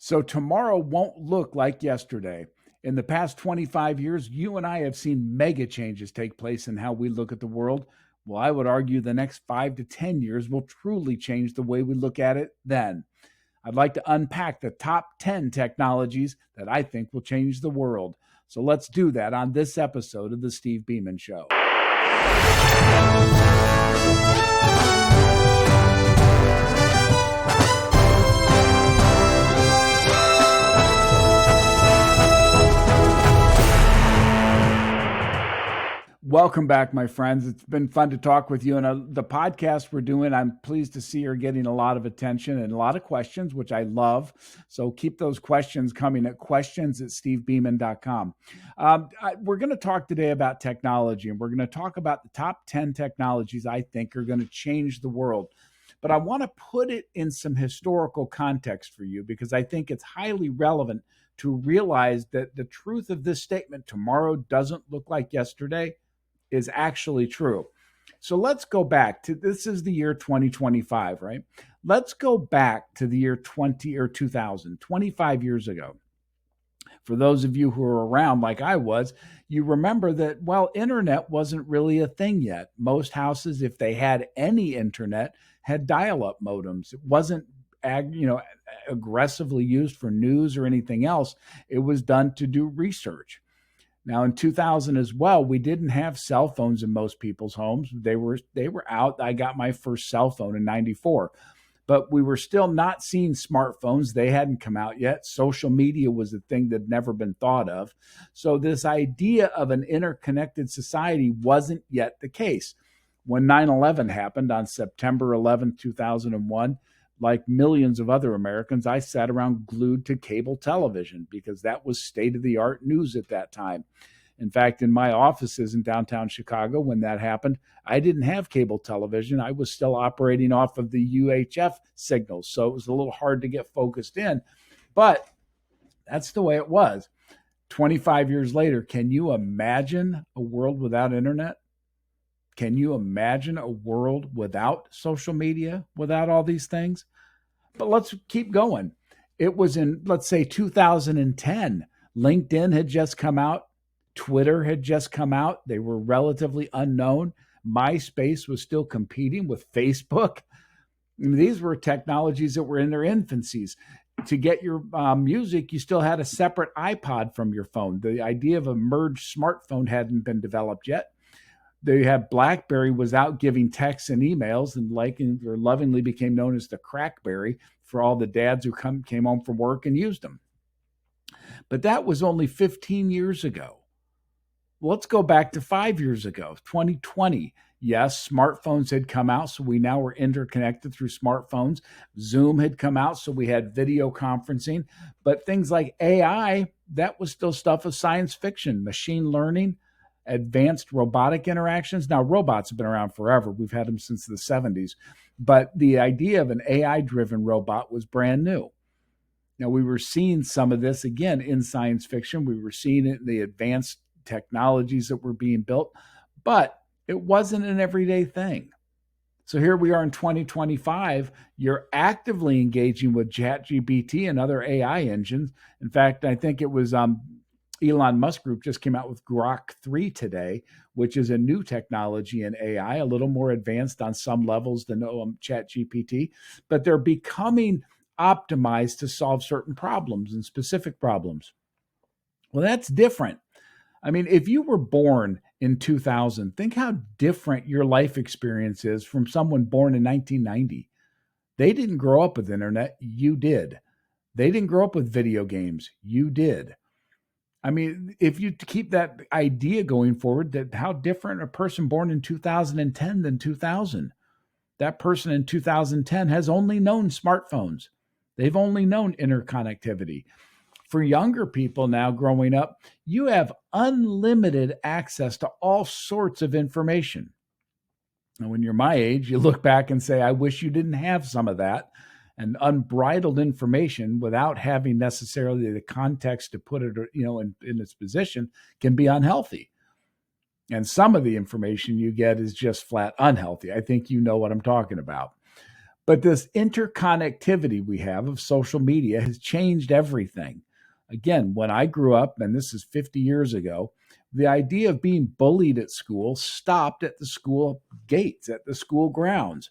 So tomorrow won't look like yesterday. In the past 25 years, you and I have seen mega changes take place in how we look at the world. Well, I would argue the next 5 to 10 years will truly change the way we look at it then. I'd like to unpack the top 10 technologies that I think will change the world. So let's do that on this episode of The Steve Beaman Show. Welcome back, my friends. It's been fun to talk with you. And the podcast we're doing, I'm pleased to see are getting a lot of attention and a lot of questions, which I love. So keep those questions coming at questions@stevebeaman.com. We're going to talk today about technology, and we're going to talk about the top 10 technologies I think are going to change the world. But I want to put it in some historical context for you because I think it's highly relevant to realize that the truth of this statement, tomorrow doesn't look like yesterday, is actually true. So let's go back to, this is the year 2025, right? Let's go back to the year 2000, 25 years ago. For those of you who are around like I was, you remember that, well, internet wasn't really a thing yet. Most houses, if they had any internet, had dial-up modems. It wasn't aggressively used for news or anything else. It was done to do research. Now, in 2000 as well, we didn't have cell phones in most people's homes. They were out. I got my first cell phone in 94. But we were still not seeing smartphones. They hadn't come out yet. Social media was a thing that had never been thought of. So this idea of an interconnected society wasn't yet the case. When 9/11 happened on September 11, 2001, like millions of other Americans, I sat around glued to cable television because that was state-of-the-art news at that time. In fact, in my offices in downtown Chicago, when that happened, I didn't have cable television. I was still operating off of the UHF signals, so it was a little hard to get focused in. But that's the way it was. 25 years later, can you imagine a world without internet? Can you imagine a world without social media, without all these things? But let's keep going. It was in, let's say, 2010. LinkedIn had just come out. Twitter had just come out. They were relatively unknown. MySpace was still competing with Facebook. These were technologies that were in their infancies. To get your music, you still had a separate iPod from your phone. The idea of a merged smartphone hadn't been developed yet. They had BlackBerry was out giving texts and emails and lovingly became known as the Crackberry for all the dads who came home from work and used them. But that was only 15 years ago. Let's go back to 5 years ago, 2020. Yes, smartphones had come out, so we now were interconnected through smartphones. Zoom had come out, so we had video conferencing. But things like AI, that was still stuff of science fiction, machine learning, advanced robotic interactions. Now, robots have been around forever. We've had them since the 70s. But the idea of an AI-driven robot was brand new. Now, we were seeing some of this, again, in science fiction. We were seeing it in the advanced technologies that were being built, but it wasn't an everyday thing. So here we are in 2025. You're actively engaging with ChatGPT and other AI engines. In fact, I think it was Elon Musk Group just came out with Grok 3 today, which is a new technology in AI, a little more advanced on some levels than ChatGPT, but they're becoming optimized to solve certain problems and specific problems. Well, that's different. I mean, if you were born in 2000, think how different your life experience is from someone born in 1990. They didn't grow up with internet. You did. They didn't grow up with video games. You did. I mean, if you keep that idea going forward, that how different a person born in 2010 than 2000, that person in 2010 has only known smartphones. They've only known interconnectivity. For younger people now growing up, you have unlimited access to all sorts of information. And when you're my age, you look back and say, I wish you didn't have some of that. And unbridled information without having necessarily the context to put it, in its position can be unhealthy. And some of the information you get is just flat unhealthy. I think you know what I'm talking about. But this interconnectivity we have of social media has changed everything. Again, when I grew up, and this is 50 years ago, the idea of being bullied at school stopped at the school gates, at the school grounds.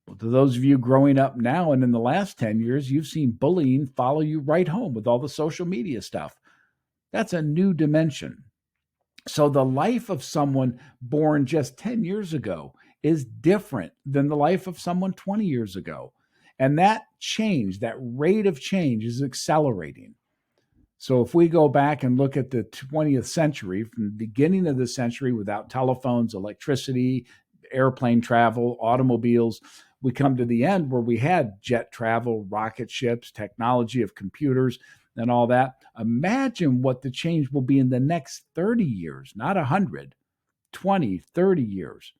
Well, to those of you growing up now and in the last 10 years, you've seen bullying follow you right home with all the social media stuff. That's a new dimension. So the life of someone born just 10 years ago is different than the life of someone 20 years ago. And that change, that rate of change is accelerating. So if we go back and look at the 20th century, from the beginning of the century without telephones, electricity, airplane travel, automobiles, we come to the end where we had jet travel, rocket ships, technology of computers, and all that. Imagine what the change will be in the next 30 years, not 100, 20, 30 years.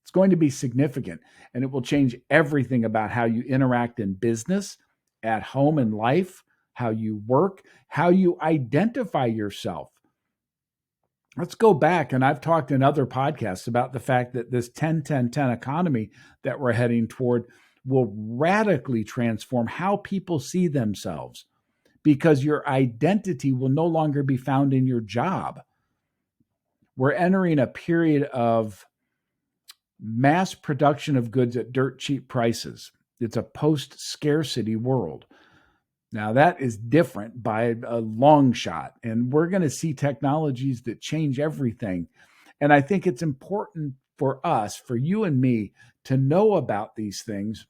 It's going to be significant, and it will change everything about how you interact in business, at home in life, how you work, how you identify yourself. Let's go back, and I've talked in other podcasts about the fact that this 10-10-10 economy that we're heading toward will radically transform how people see themselves, because your identity will no longer be found in your job. We're entering a period of mass production of goods at dirt cheap prices. It's a post-scarcity world. Now, that is different by a long shot, and we're going to see technologies that change everything. And I think it's important for us, for you and me, to know about these things.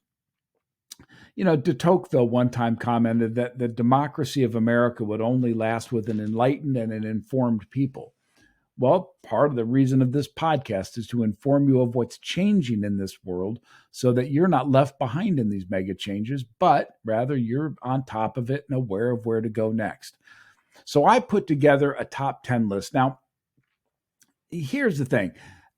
You know, de Tocqueville one time commented that the democracy of America would only last with an enlightened and an informed people. Well, part of the reason of this podcast is to inform you of what's changing in this world so that you're not left behind in these mega changes, but rather you're on top of it and aware of where to go next. So I put together a top 10 list. Now, here's the thing.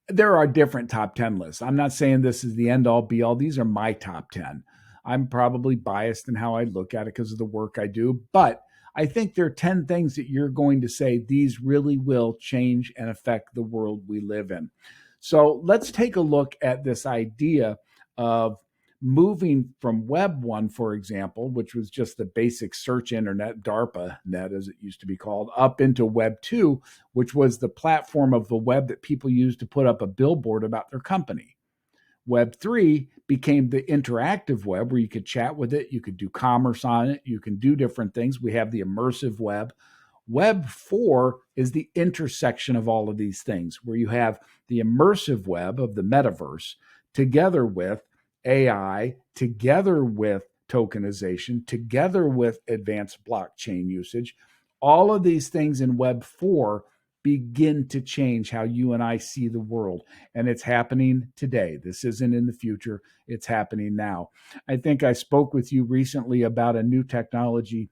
There are different top 10 lists. I'm not saying this is the end all be all. These are my top 10. I'm probably biased in how I look at it because of the work I do, but I think there are 10 things that you're going to say, these really will change and affect the world we live in. So let's take a look at this idea of moving from Web 1, for example, which was just the basic search internet, DARPA net as it used to be called, up into Web 2, which was the platform of the web that people used to put up a billboard about their company. Web 3 became the interactive web where you could chat with it, you could do commerce on it, you can do different things. We have the immersive web. Web 4 is the intersection of all of these things, where you have the immersive web of the metaverse together with AI, together with tokenization, together with advanced blockchain usage. All of these things in Web 4 begin to change how you and I see the world. And it's happening today. This isn't in the future. It's happening now. I think I spoke with you recently about a new technology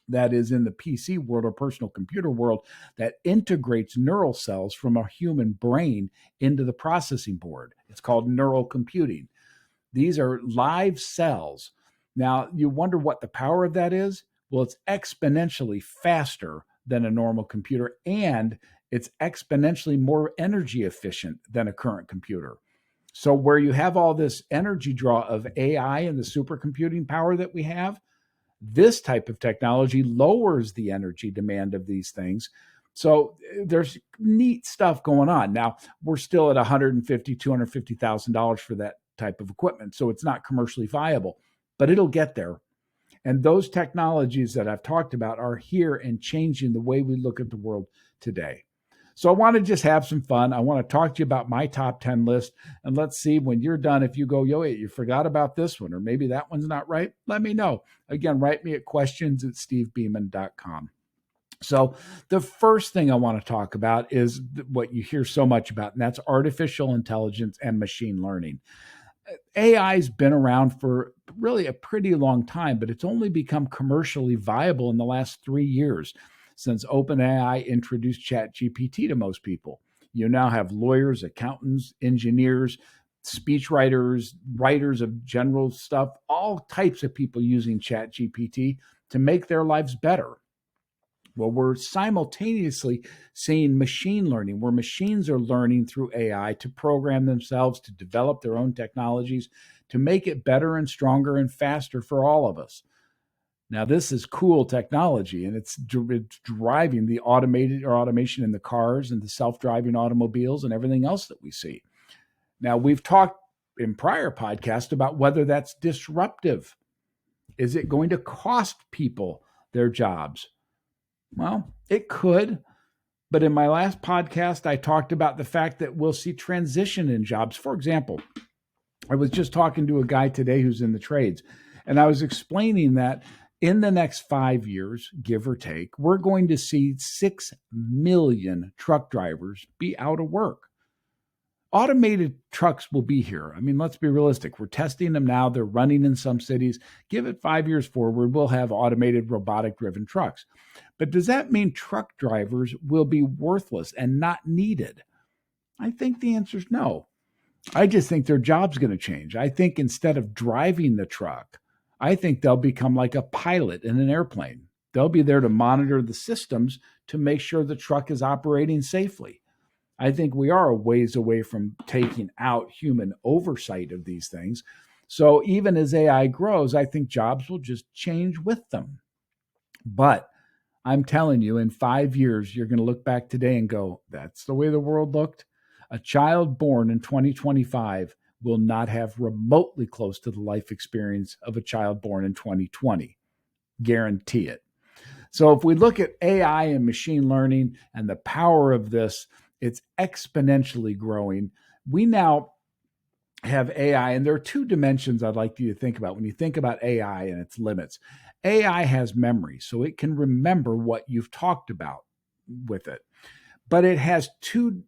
that is in the PC world or personal computer world that integrates neural cells from a human brain into the processing board. It's called neural computing. These are live cells. Now, you wonder what the power of that is? Well, it's exponentially faster than a normal computer, and it's exponentially more energy efficient than a current computer. So where you have all this energy draw of AI and the supercomputing power that we have, this type of technology lowers the energy demand of these things. So there's neat stuff going on. Now, we're still at $150,000, $250,000 for that type of equipment. So it's not commercially viable, but it'll get there. And those technologies that I've talked about are here and changing the way we look at the world today. So I want to just have some fun. I want to talk to you about my top 10 list. And let's see when you're done, if you go, yo, you forgot about this one, or maybe that one's not right, let me know. Again, write me at questions@stevebeaman.com. So the first thing I want to talk about is what you hear so much about, and that's artificial intelligence and machine learning. AI's been around for really a pretty long time, but it's only become commercially viable in the last 3 years since OpenAI introduced ChatGPT to most people. You now have lawyers, accountants, engineers, speechwriters, writers of general stuff, all types of people using ChatGPT to make their lives better. Well, we're simultaneously seeing machine learning, where machines are learning through AI to program themselves, to develop their own technologies, to make it better and stronger and faster for all of us. Now, this is cool technology, and it's driving the automation in the cars and the self-driving automobiles and everything else that we see. Now, we've talked in prior podcasts about whether that's disruptive. Is it going to cost people their jobs? Well, it could. But in my last podcast, I talked about the fact that we'll see transition in jobs. For example, I was just talking to a guy today who's in the trades, and I was explaining that in the next 5 years, give or take, we're going to see 6 million truck drivers be out of work. Automated trucks will be here. I mean, let's be realistic. We're testing them now. They're running in some cities. Give it 5 years forward, we'll have automated robotic-driven trucks. But does that mean truck drivers will be worthless and not needed? I think the answer is no. I just think their job's going to change. I think instead of driving the truck, I think they'll become like a pilot in an airplane. They'll be there to monitor the systems to make sure the truck is operating safely. I think we are a ways away from taking out human oversight of these things. So even as AI grows, I think jobs will just change with them. But I'm telling you, in 5 years, you're going to look back today and go, that's the way the world looked. A child born in 2025 will not have remotely close to the life experience of a child born in 2020. Guarantee it. So if we look at AI and machine learning and the power of this, it's exponentially growing. We now have AI, and there are two dimensions I'd like you to think about when you think about AI and its limits. AI has memory, so it can remember what you've talked about with it. But it has two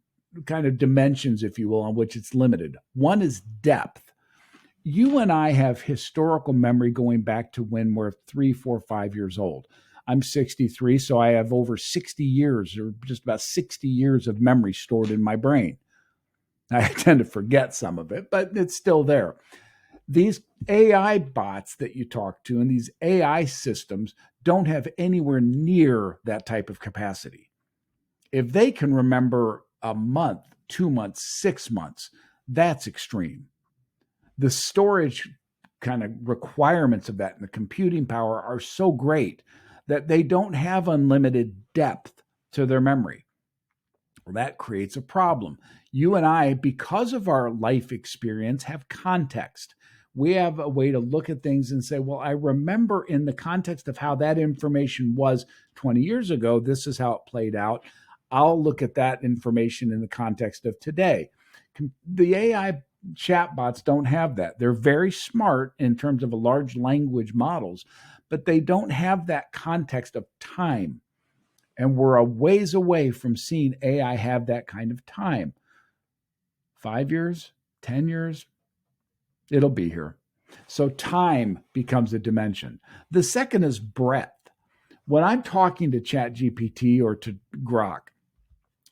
kind of dimensions, if you will, on which it's limited. One is depth. You and I have historical memory going back to when we're 3, 4, 5 years old. I'm 63, so I have over 60 years, or just about 60 years of memory stored in my brain. I tend to forget some of it, but it's still there. These AI bots that you talk to and these AI systems don't have anywhere near that type of capacity. If they can remember a month, 2 months, 6 months, that's extreme. The storage kind of requirements of that and the computing power are so great that they don't have unlimited depth to their memory. Well, that creates a problem. You and I, because of our life experience, have context. We have a way to look at things and say, well, I remember in the context of how that information was 20 years ago, this is how it played out. I'll look at that information in the context of today. The AI chatbots don't have that. They're very smart in terms of large language models, but they don't have that context of time. And we're a ways away from seeing AI have that kind of time. 5 years, 10 years, it'll be here. So time becomes a dimension. The second is breadth. When I'm talking to ChatGPT or to Grok,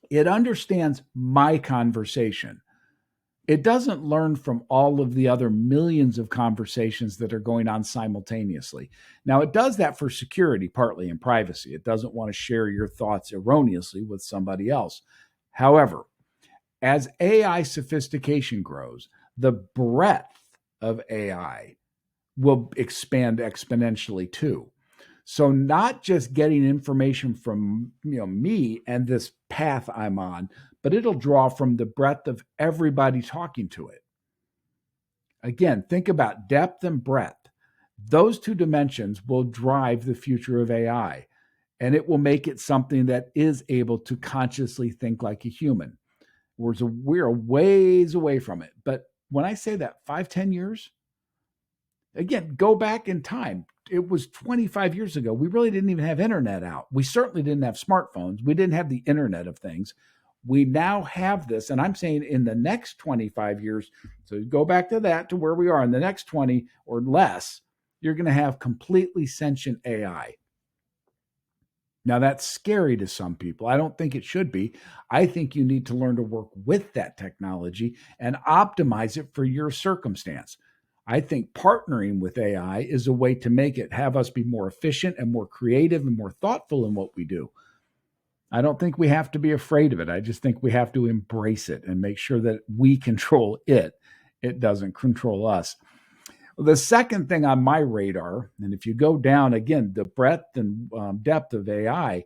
it understands my conversation. It doesn't learn from all of the other millions of conversations that are going on simultaneously. Now, it does that for security, partly, and privacy. It doesn't want to share your thoughts erroneously with somebody else. However, as AI sophistication grows, the breadth of AI will expand exponentially too. So not just getting information from me and this path I'm on, but it'll draw from the breadth of everybody talking to it. Again, think about depth and breadth. Those two dimensions will drive the future of AI, and it will make it something that is able to consciously think like a human. We're a ways away from it. But when I say that 5, 10 years, again, go back in time. It was 25 years ago. We really didn't even have internet out. We certainly didn't have smartphones. We didn't have the internet of things. We now have this, and I'm saying in the next 25 years, so go back to that, to where we are in the next 20 or less, you're going to have completely sentient AI. Now, that's scary to some people. I don't think it should be. I think you need to learn to work with that technology and optimize it for your circumstance. I think partnering with AI is a way to make it, have us be more efficient and more creative and more thoughtful in what we do. I don't think we have to be afraid of it. I just think we have to embrace it and make sure that we control it. It doesn't control us. The second thing on my radar, and if you go down again, the breadth and depth of AI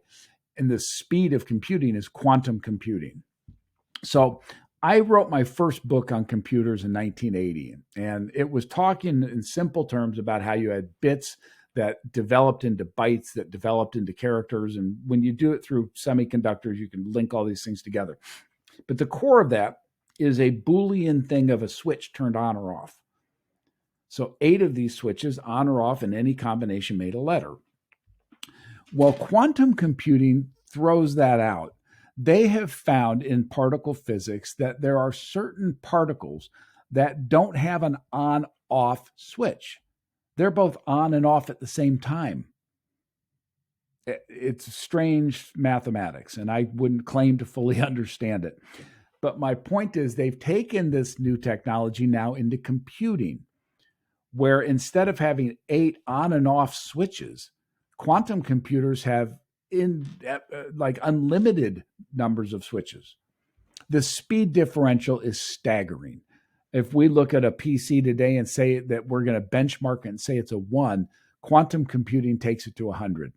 and the speed of computing is quantum computing. So I wrote my first book on computers in 1980, and it was talking in simple terms about how you had bits that developed into bytes that developed into characters. And when you do it through semiconductors, you can link all these things together. But the core of that is a Boolean thing of a switch turned on or off. So 8 of these switches, on or off, in any combination, made a letter. Well, quantum computing throws that out. They have found in particle physics that there are certain particles that don't have an on off switch. They're both on and off at the same time. It's strange mathematics, and I wouldn't claim to fully understand it. But my point is, they've taken this new technology now into computing, where instead of having 8 on and off switches, quantum computers have like unlimited numbers of switches. The speed differential is staggering. If we look at a PC today and say that we're going to benchmark it and say it's a 1, quantum computing takes it to 100.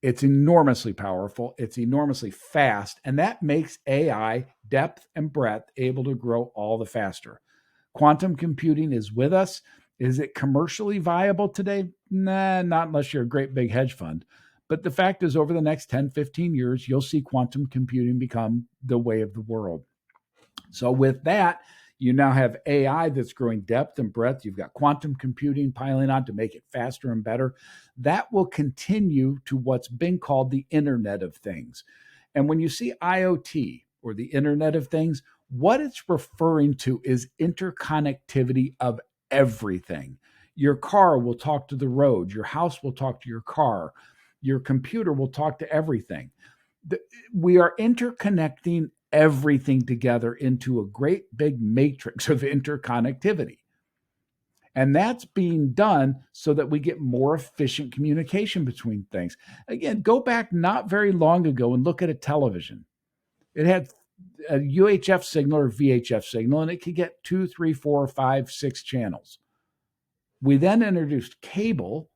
It's enormously powerful. It's enormously fast. And that makes AI depth and breadth able to grow all the faster. Quantum computing is with us. Is it commercially viable today? Nah, not unless you're a great big hedge fund. But the fact is, over the next 10, 15 years, you'll see quantum computing become the way of the world. So with that, you now have AI that's growing depth and breadth. You've got quantum computing piling on to make it faster and better. That will continue to what's been called the Internet of Things. And when you see IoT or the Internet of Things, what it's referring to is interconnectivity of everything. Your car will talk to the road. Your house will talk to your car. Your computer will talk to everything. We are interconnecting everything together into a great big matrix of interconnectivity. And that's being done so that we get more efficient communication between things. Again, go back not very long ago and look at a television. It had a UHF signal or VHF signal, and it could get 2, 3, 4, 5, 6 channels. We then introduced cable,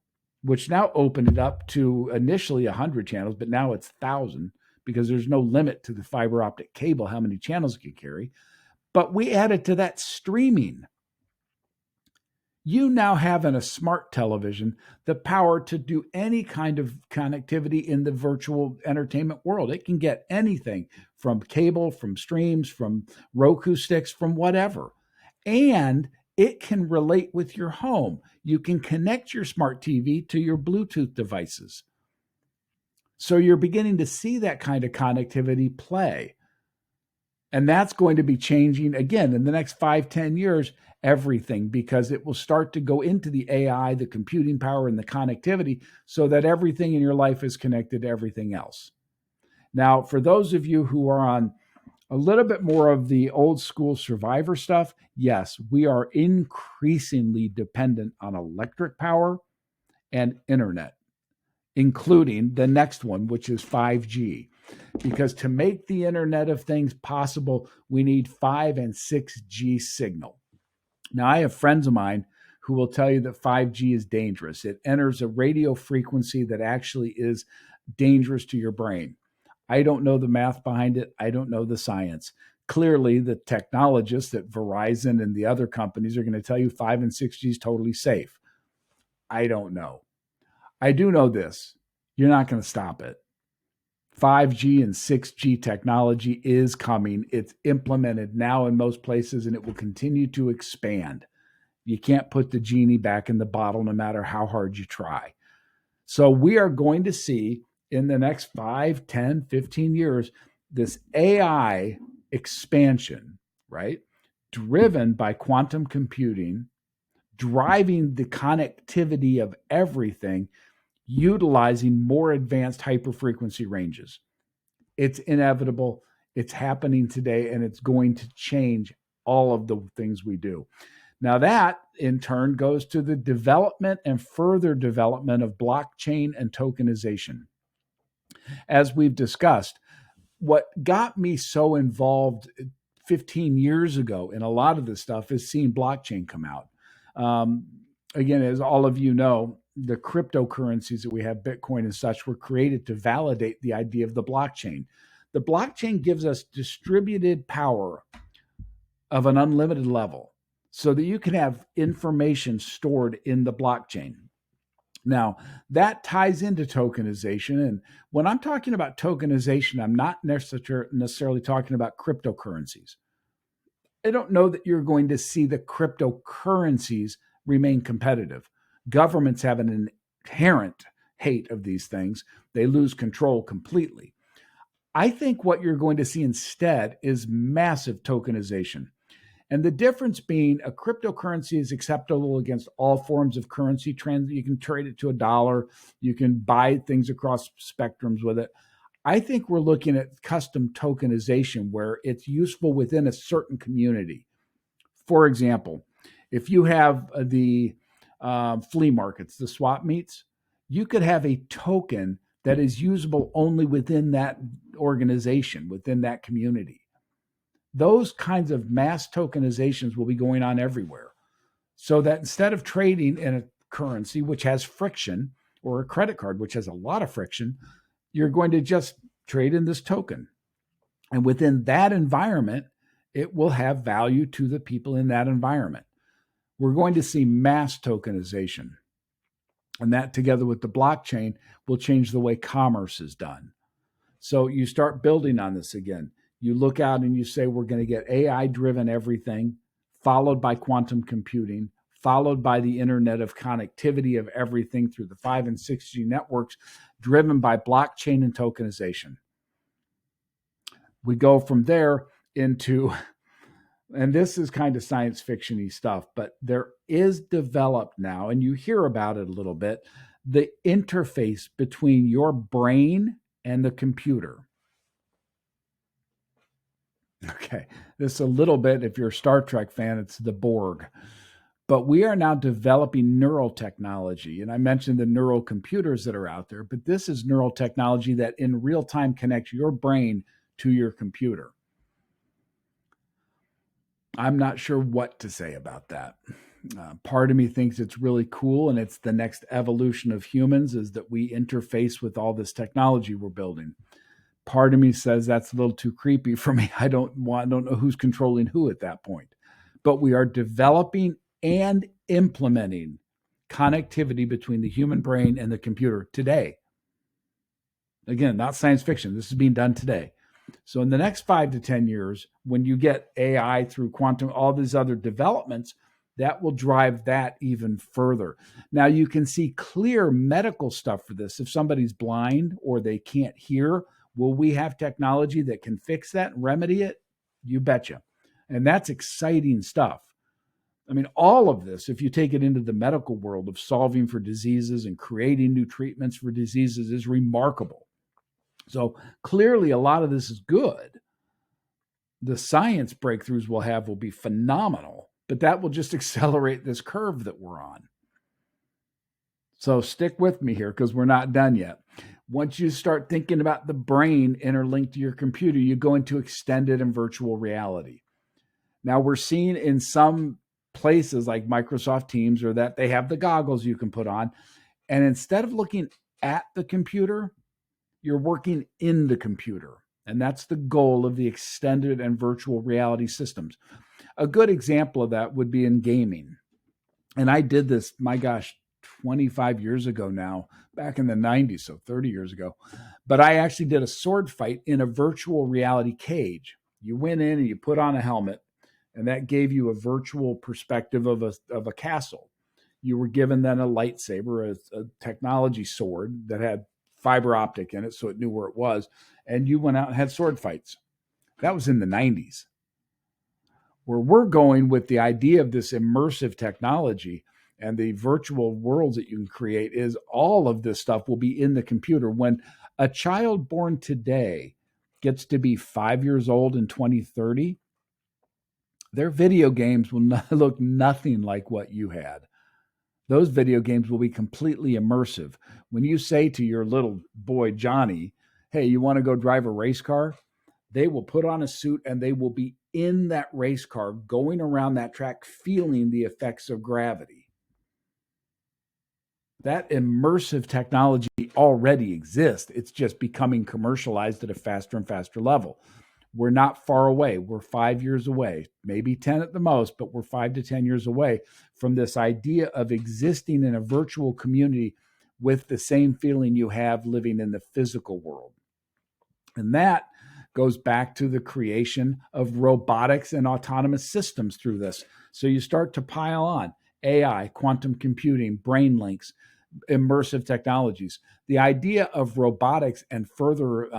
which now opened it up to initially 100 channels, but now it's 1,000 because there's no limit to the fiber optic cable, how many channels it can carry. But we added to that streaming. You now have in a smart television the power to do any kind of connectivity in the virtual entertainment world. It can get anything from cable, from streams, from Roku sticks, from whatever. And it can relate with your home. You can connect your smart TV to your Bluetooth devices. So you're beginning to see that kind of connectivity play. And that's going to be changing again in the next 5, 10 years, everything, because it will start to go into the AI, the computing power, and the connectivity so that everything in your life is connected to everything else. Now, for those of you who are on a little bit more of the old school survivor stuff, yes, we are increasingly dependent on electric power and internet, including the next one, which is 5G. Because to make the Internet of Things possible, we need 5 and 6G signal. Now, I have friends of mine who will tell you that 5G is dangerous. It enters a radio frequency that actually is dangerous to your brain. I don't know the math behind it. I don't know the science. Clearly, the technologists at Verizon and the other companies are going to tell you 5 and 6G is totally safe. I don't know. I do know this. You're not going to stop it. 5G and 6G technology is coming. It's implemented now in most places, and it will continue to expand. You can't put the genie back in the bottle no matter how hard you try. So we are going to see in the next 5, 10, 15 years, this AI expansion, right? Driven by quantum computing, driving the connectivity of everything, utilizing more advanced hyperfrequency ranges. It's inevitable. It's happening today, and it's going to change all of the things we do. Now, that in turn goes to the development and further development of blockchain and tokenization. As we've discussed, what got me so involved 15 years ago in a lot of this stuff is seeing blockchain come out. Um, Again, as all of you know, the cryptocurrencies that we have, Bitcoin and such, were created to validate the idea of the blockchain. The blockchain gives us distributed power of an unlimited level so that you can have information stored in the blockchain. Now, that ties into tokenization. And when I'm talking about tokenization, I'm not necessarily talking about cryptocurrencies. I don't know that you're going to see the cryptocurrencies remain competitive. Governments have an inherent hate of these things, they lose control completely. I think what you're going to see instead is massive tokenization. And the difference being a cryptocurrency is acceptable against all forms of currency. You can trade it to a dollar. You can buy things across spectrums with it. I think we're looking at custom tokenization where it's useful within a certain community. For example, if you have the flea markets, the swap meets, you could have a token that is usable only within that organization, within that community. Those kinds of mass tokenizations will be going on everywhere. So that instead of trading in a currency which has friction, or a credit card which has a lot of friction, you're going to just trade in this token. And within that environment, it will have value to the people in that environment. We're going to see mass tokenization. And that, together with the blockchain, will change the way commerce is done. So you start building on this again. You look out and you say, we're going to get AI-driven everything, followed by quantum computing, followed by the Internet of connectivity of everything through the 5 and 6G networks, driven by blockchain and tokenization. We go from there into, and this is kind of science fiction-y stuff, but there is developed now, and you hear about it a little bit, the interface between your brain and the computer. Okay, this a little bit, if you're a Star Trek fan, it's the Borg. But we are now developing neural technology. And I mentioned the neural computers that are out there, but this is neural technology that in real time connects your brain to your computer. I'm not sure what to say about that. Part of me thinks it's really cool, and it's the next evolution of humans, is that we interface with all this technology we're building. Part of me says that's a little too creepy for me. I don't know who's controlling who at that point. But we are developing and implementing connectivity between the human brain and the computer today. Again, not science fiction. This is being done today. So in the next 5 to 10 years, when you get AI through quantum, all these other developments, that will drive that even further. Now, you can see clear medical stuff for this. If somebody's blind or they can't hear, will we have technology that can fix that and remedy it? You betcha. And that's exciting stuff. I mean, all of this, if you take it into the medical world of solving for diseases and creating new treatments for diseases, is remarkable. So clearly, a lot of this is good. The science breakthroughs we'll have will be phenomenal, but that will just accelerate this curve that we're on. So stick with me here because we're not done yet. Once you start thinking about the brain interlinked to your computer, you go into extended and virtual reality. Now, we're seeing in some places like Microsoft Teams or that they have the goggles you can put on. And instead of looking at the computer, you're working in the computer. And that's the goal of the extended and virtual reality systems. A good example of that would be in gaming. And I did this, my gosh, 25 years ago now, back in the 90s, so 30 years ago. But I actually did a sword fight in a virtual reality cage. You went in and you put on a helmet, and that gave you a virtual perspective of a castle. You were given then a lightsaber, a technology sword that had fiber optic in it, so it knew where it was. And you went out and had sword fights. That was in the 90s. Where we're going with the idea of this immersive technology and the virtual worlds that you can create is all of this stuff will be in the computer. When a child born today gets to be 5 years old in 2030, their video games will look nothing like what you had. Those video games will be completely immersive. When you say to your little boy, Johnny, hey, you want to go drive a race car? They will put on a suit and they will be in that race car, going around that track, feeling the effects of gravity. That immersive technology already exists. It's just becoming commercialized at a faster and faster level. We're not far away. We're 5 years away, maybe 10 at the most, but we're 5 to 10 years away from this idea of existing in a virtual community with the same feeling you have living in the physical world. And that goes back to the creation of robotics and autonomous systems through this. So you start to pile on AI, quantum computing, brain links, immersive technologies. The idea of robotics and further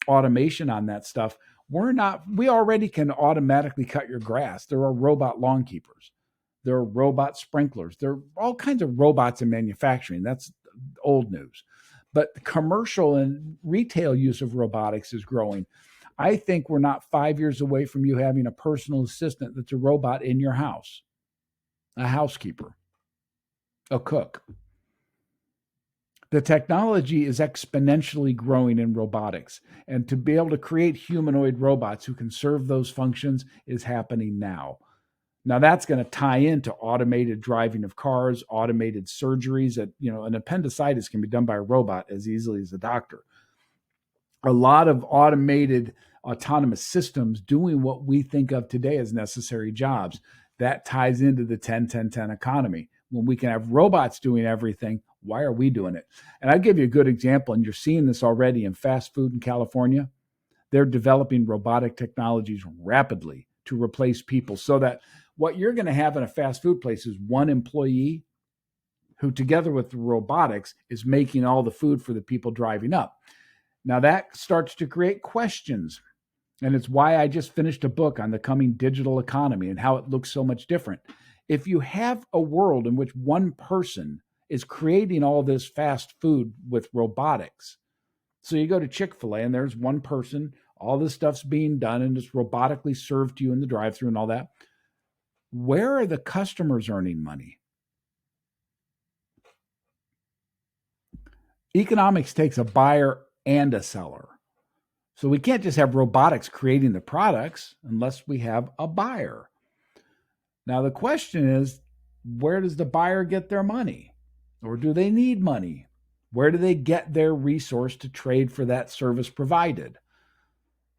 automation on that stuff, we already can automatically cut your grass. There are robot lawn keepers. There are robot sprinklers. There are all kinds of robots in manufacturing. That's old news. But the commercial and retail use of robotics is growing. I think we're not 5 years away from you having a personal assistant that's a robot in your house, a housekeeper, a cook. The technology is exponentially growing in robotics, and to be able to create humanoid robots who can serve those functions is happening now. Now that's going to tie into automated driving of cars, automated surgeries. That an appendicitis can be done by a robot as easily as a doctor. A lot of automated autonomous systems doing what we think of today as necessary jobs. That ties into the 10-10-10 economy. When we can have robots doing everything, why are we doing it? And I'll give you a good example, and you're seeing this already in fast food in California. They're developing robotic technologies rapidly to replace people, so that what you're going to have in a fast food place is one employee who, together with the robotics, is making all the food for the people driving up. Now that starts to create questions. And it's why I just finished a book on the coming digital economy and how it looks so much different. If you have a world in which one person is creating all this fast food with robotics, so you go to Chick-fil-A and there's one person, all this stuff's being done and it's robotically served to you in the drive-thru and all that. Where are the customers earning money? Economics takes a buyer and a seller. So we can't just have robotics creating the products unless we have a buyer. Now the question is, where does the buyer get their money? Or do they need money? Where do they get their resource to trade for that service provided?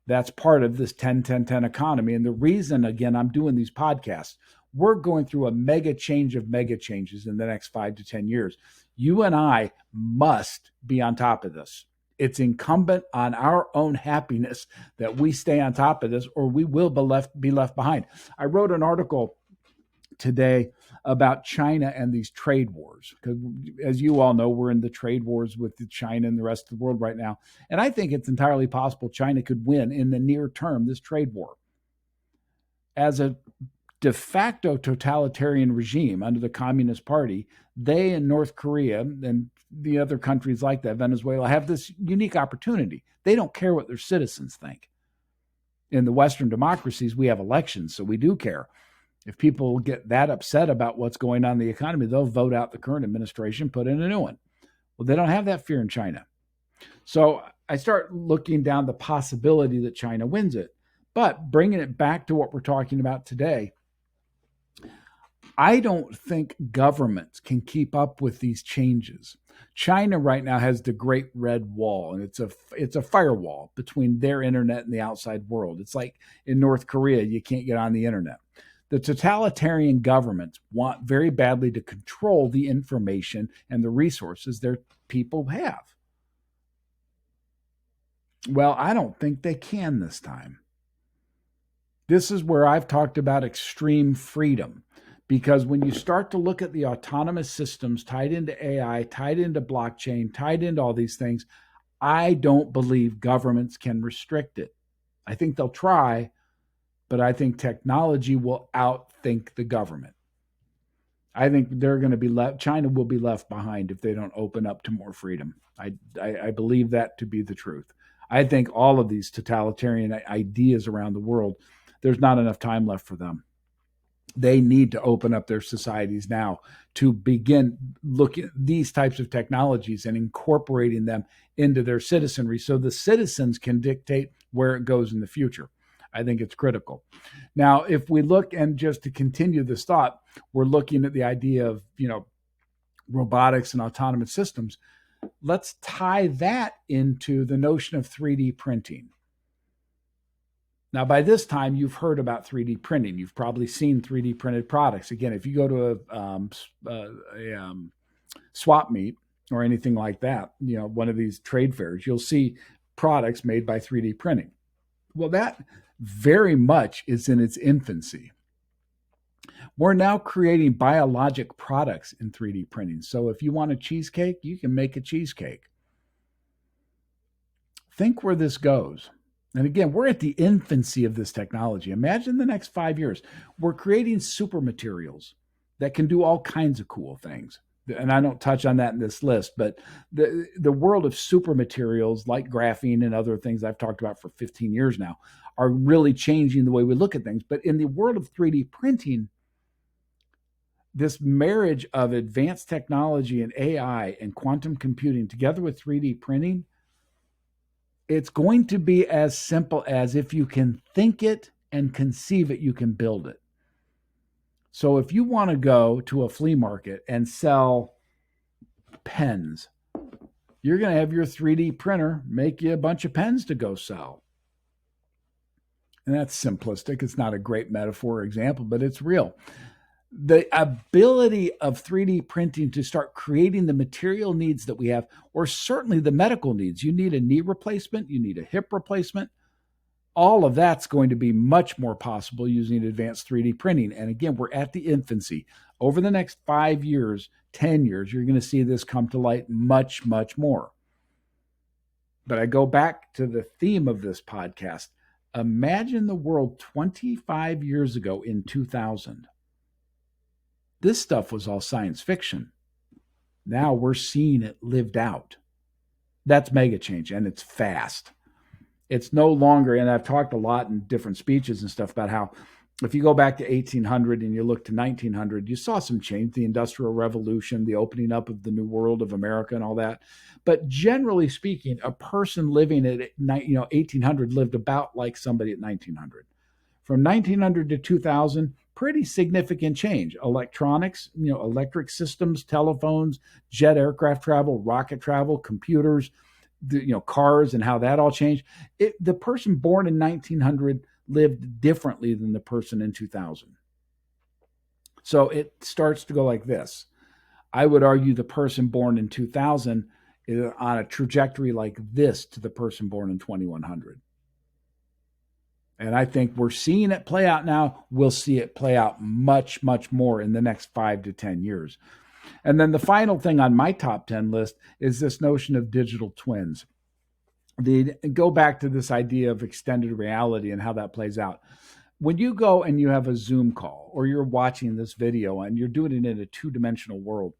That's part of this 10-10-10 economy. And the reason, again, I'm doing these podcasts, we're going through a mega change of mega changes in the next 5 to 10 years. You and I must be on top of this. It's incumbent on our own happiness that we stay on top of this, or we will be left behind. I wrote an article today about China and these trade wars, because as you all know, we're in the trade wars with China and the rest of the world right now. And I think it's entirely possible China could win in the near term this trade war. As a de facto totalitarian regime under the Communist Party, they and North Korea and the other countries like that, Venezuela, have this unique opportunity. They don't care what their citizens think. In the Western democracies, we have elections, so we do care. If people get that upset about what's going on in the economy, they'll vote out the current administration, put in a new one. Well, they don't have that fear in China. So I start looking down the possibility that China wins it. But bringing it back to what we're talking about today, I don't think governments can keep up with these changes. China right now has the Great Red Wall, and it's a firewall between their internet and the outside world. It's like in North Korea, you can't get on the internet. The totalitarian governments want very badly to control the information and the resources their people have. Well, I don't think they can this time. This is where I've talked about extreme freedom. Because when you start to look at the autonomous systems tied into AI, tied into blockchain, tied into all these things, I don't believe governments can restrict it. I think they'll try, but I think technology will outthink the government. I think they're going to be China will be left behind if they don't open up to more freedom. I believe that to be the truth. I think all of these totalitarian ideas around the world, there's not enough time left for them. They need to open up their societies now to begin looking at these types of technologies and incorporating them into their citizenry so the citizens can dictate where it goes in the future. I think it's critical. Now, if we look, and just to continue this thought, we're looking at the idea of, robotics and autonomous systems. Let's tie that into the notion of 3D printing. Now, by this time, you've heard about 3D printing. You've probably seen 3D printed products. Again, if you go to a swap meet or anything like that, one of these trade fairs, you'll see products made by 3D printing. Well, that very much is in its infancy. We're now creating biologic products in 3D printing. So if you want a cheesecake, you can make a cheesecake. Think where this goes. And again, we're at the infancy of this technology. Imagine the next 5 years. We're creating super materials that can do all kinds of cool things. And I don't touch on that in this list, but the world of super materials like graphene and other things I've talked about for 15 years now are really changing the way we look at things. But in the world of 3D printing, this marriage of advanced technology and AI and quantum computing together with 3D printing, it's going to be as simple as if you can think it and conceive it, you can build it. So if you want to go to a flea market and sell pens, you're going to have your 3D printer make you a bunch of pens to go sell. And that's simplistic. It's not a great metaphor or example, but it's real. The ability of 3D printing to start creating the material needs that we have, or certainly the medical needs. You need a knee replacement, you need a hip replacement. All of that's going to be much more possible using advanced 3D printing. And again, we're at the infancy. Over the next 5 years, 10 years, you're going to see this come to light much, much more. But I go back to the theme of this podcast. Imagine the world 25 years ago in 2000. This stuff was all science fiction. Now we're seeing it lived out. That's mega change, and it's fast. It's no longer, and I've talked a lot in different speeches and stuff about how if you go back to 1800 and you look to 1900, you saw some change, the Industrial Revolution, the opening up of the New World of America and all that. But generally speaking, a person living at 1800 lived about like somebody at 1900. From 1900 to 2000, pretty significant change. Electronics, electric systems, telephones, jet aircraft travel, rocket travel, computers, cars and how that all changed. The person born in 1900 lived differently than the person in 2000. So it starts to go like this. I would argue the person born in 2000 is on a trajectory like this to the person born in 2100. And I think we're seeing it play out now. We'll see it play out much, much more in the next 5 to 10 years. And then the final thing on my top 10 list is this notion of digital twins. Go back to this idea of extended reality and how that plays out. When you go and you have a Zoom call or you're watching this video and you're doing it in a two-dimensional world,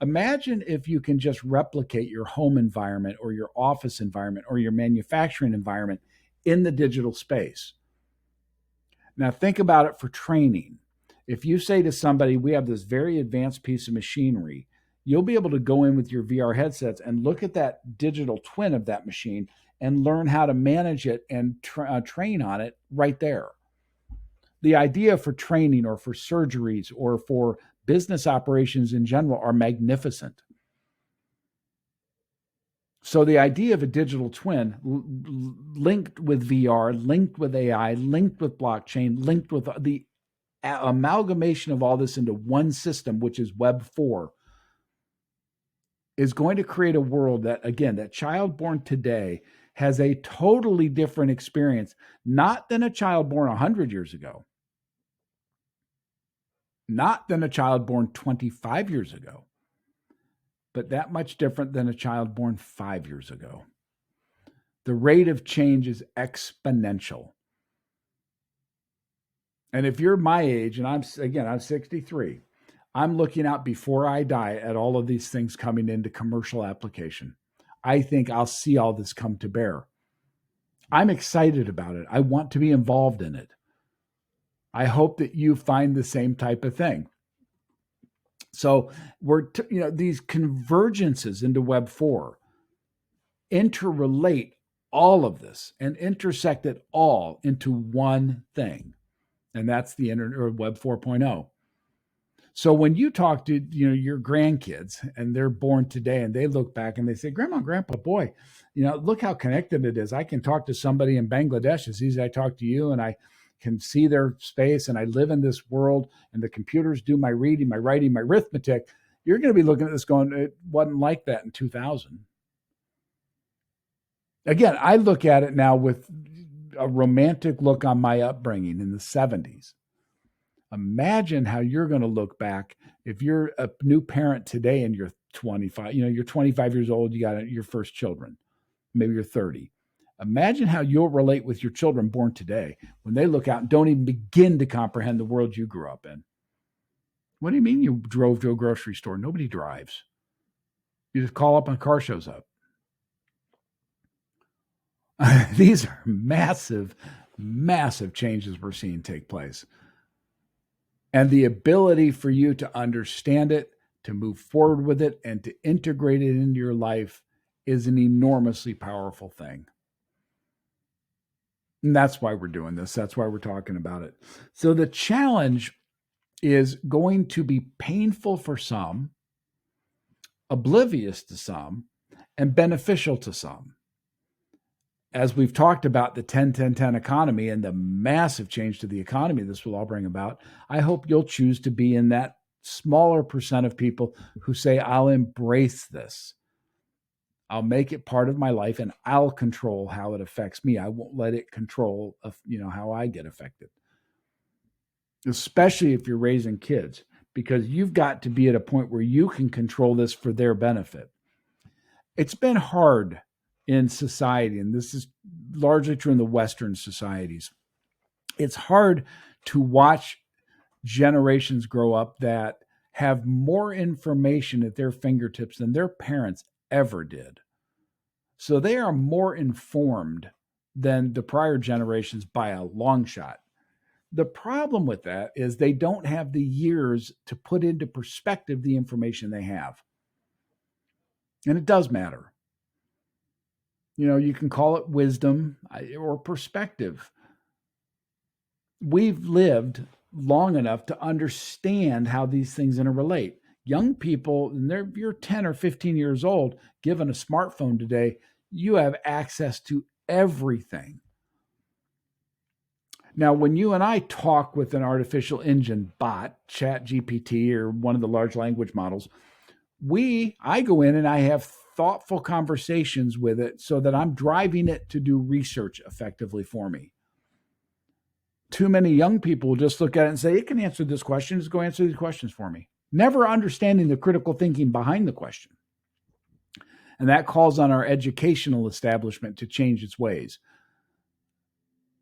imagine if you can just replicate your home environment or your office environment or your manufacturing environment in the digital space. Now think about it for training. If you say to somebody, we have this very advanced piece of machinery, you'll be able to go in with your VR headsets and look at that digital twin of that machine and learn how to manage it and train on it right there. The idea for training or for surgeries or for business operations in general are magnificent. So the idea of a digital twin linked with VR, linked with AI, linked with blockchain, linked with the amalgamation of all this into one system, which is Web 4, is going to create a world that, again, that child born today has a totally different experience, not than a child born 100 years ago, not than a child born 25 years ago, but that much different than a child born 5 years ago. The rate of change is exponential. And if you're my age, and I'm 63, I'm looking out before I die at all of these things coming into commercial application. I think I'll see all this come to bear. I'm excited about it. I want to be involved in it. I hope that you find the same type of thing. So these convergences into Web 4 interrelate all of this and intersect it all into one thing. And that's the internet or Web 4.0. So when you talk to your grandkids and they're born today and they look back and they say, Grandma, Grandpa, boy, look how connected it is. I can talk to somebody in Bangladesh as easy as I talk to you, and I can see their space, and I live in this world, and the computers do my reading, my writing, my arithmetic. You're going to be looking at this going, it wasn't like that in 2000. Again, I look at it now with a romantic look on my upbringing in the 70s. Imagine how you're going to look back if you're a new parent today and you're 25, you're 25 years old, you got your first children, maybe you're 30. Imagine how you'll relate with your children born today when they look out and don't even begin to comprehend the world you grew up in. What do you mean you drove to a grocery store? Nobody drives. You just call up and a car shows up. These are massive, massive changes we're seeing take place. And the ability for you to understand it, to move forward with it, and to integrate it into your life is an enormously powerful thing. And that's why we're doing this. That's why we're talking about it. So the challenge is going to be painful for some, oblivious to some, and beneficial to some. As we've talked about the 10-10-10 economy and the massive change to the economy this will all bring about, I hope you'll choose to be in that smaller percent of people who say, I'll embrace this. I'll make it part of my life and I'll control how it affects me. I won't let it control, how I get affected. Especially if you're raising kids, because you've got to be at a point where you can control this for their benefit. It's been hard in society, and this is largely true in the Western societies. It's hard to watch generations grow up that have more information at their fingertips than their parents ever did. So they are more informed than the prior generations by a long shot. The problem with that is they don't have the years to put into perspective the information they have. And it does matter. You can call it wisdom or perspective. We've lived long enough to understand how these things interrelate. Young people, and you're 10 or 15 years old, given a smartphone today, you have access to everything. Now, when you and I talk with an artificial engine bot, ChatGPT or one of the large language models, I go in and I have thoughtful conversations with it so that I'm driving it to do research effectively for me. Too many young people just look at it and say, it can answer this question, just go answer these questions for me. Never understanding the critical thinking behind the question. And that calls on our educational establishment to change its ways.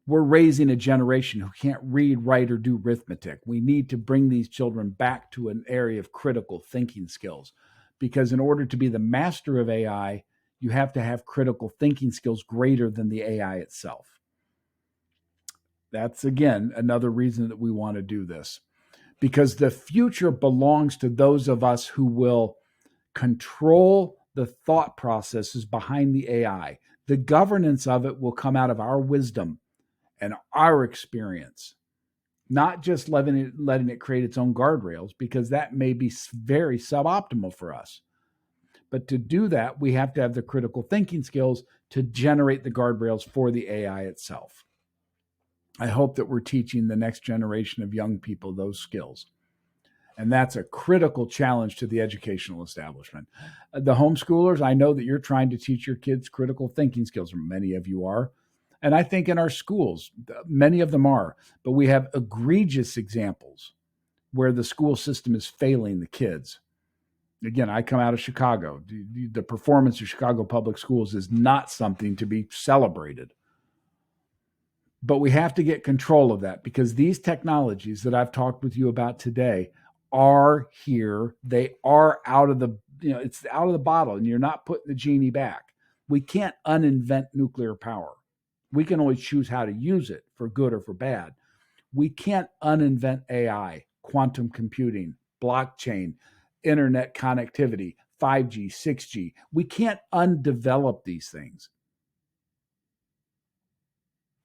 We're raising a generation who can't read, write, or do arithmetic. We need to bring these children back to an area of critical thinking skills, because in order to be the master of AI, you have to have critical thinking skills greater than the AI itself. That's, again, another reason that we want to do this, because the future belongs to those of us who will control the thought processes behind the AI. The governance of it will come out of our wisdom and our experience, not just letting it create its own guardrails, because that may be very suboptimal for us. But to do that, we have to have the critical thinking skills to generate the guardrails for the AI itself. I hope that we're teaching the next generation of young people those skills. And that's a critical challenge to the educational establishment. The homeschoolers, I know that you're trying to teach your kids critical thinking skills, or many of you are. And I think in our schools, many of them are, but we have egregious examples where the school system is failing the kids. Again, I come out of Chicago. The performance of Chicago public schools is not something to be celebrated. But we have to get control of that, because these technologies that I've talked with you about today are here. They are out of the, it's out of the bottle, and you're not putting the genie back. We can't uninvent nuclear power. We can only choose how to use it for good or for bad. We can't uninvent AI, quantum computing, blockchain, internet connectivity, 5G, 6G. We can't undevelop these things.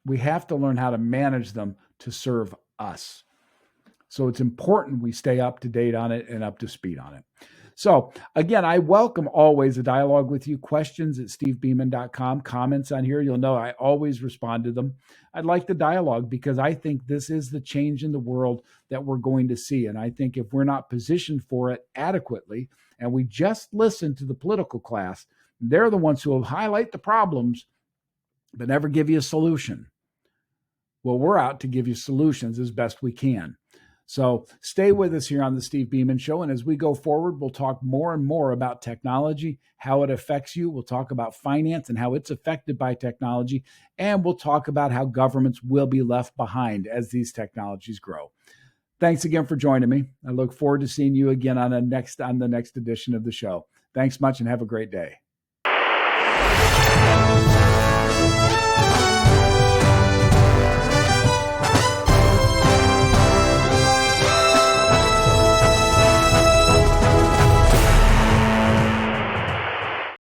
We have to learn how to manage them to serve us. So it's important we stay up to date on it and up to speed on it. So again, I welcome always a dialogue with you. Questions at stevebeaman.com. Comments on here. You'll know I always respond to them. I'd like the dialogue because I think this is the change in the world that we're going to see. And I think if we're not positioned for it adequately and we just listen to the political class, they're the ones who will highlight the problems but never give you a solution. Well, we're out to give you solutions as best we can. So stay with us here on the Steve Beaman Show. And as we go forward, we'll talk more and more about technology, how it affects you. We'll talk about finance and how it's affected by technology. And we'll talk about how governments will be left behind as these technologies grow. Thanks again for joining me. I look forward to seeing you again on the next edition of the show. Thanks much and have a great day.